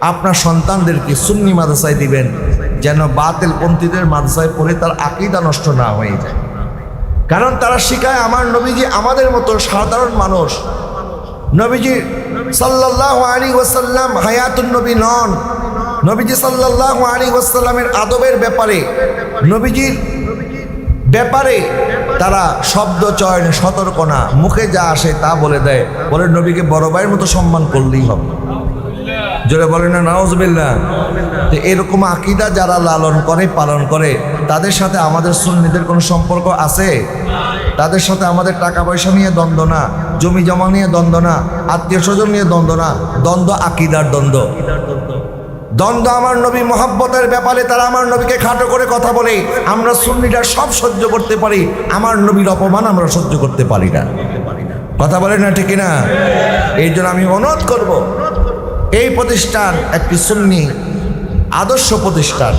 আপনার সন্তানদেরকে সুন্নি মাদ্রাসায় দিবেন, যেন বাতিল পন্থীদের মাদ্রাসায় পড়ে তার আকীদা নষ্ট না হয়ে যায়। কারণ তারা শিখায় আমার নবীজি আমাদের মতো সাধারণ মানুষ। নবীজি সাল্লাল্লাহু আলাইহি ওয়াসাল্লাম হায়াতুন নবী নন। নবীজি সাল্লাল্লাহু আলাইহি ওয়াসাল্লামের আদবের ব্যাপারে, নবীজির ব্যাপারে তারা শব্দ চয়নে সতর্ক না, মুখে যা আসে তা বলে দেয়, বলে নবীকে বড় ভাইয়ের মতো সম্মান করলেই হবে। জোরে বলে না নাউজুবিল্লাহ। তো এরকম আকীদা যারা লালন করে পালন করে, তাদের সাথে আমাদের সুন্নিদের কোনো সম্পর্ক আছে? তাদের সাথে আমাদের টাকা পয়সা নিয়ে দ্বন্দ্ব না, জমি জমা নিয়ে দ্বন্দ্ব না, আত্মীয় স্বজন নিয়ে দ্বন্দ্ব না, দ্বন্দ্ব আকীদার দ্বন্দ্ব। দ্বন্দ্ব আমার নবী মহব্বতের ব্যাপারে। তারা আমার নবীকে খাটো করে কথা বলে, আমরা সুন্নিরা সব সহ্য করতে পারি, আমার নবীর অপমান আমরা সহ্য করতে পারি না। কথা বলে না ঠিক না? এই জন্য আমি অনুরোধ করব, এই প্রতিষ্ঠান একটি সুন্নি আদর্শ প্রতিষ্ঠান।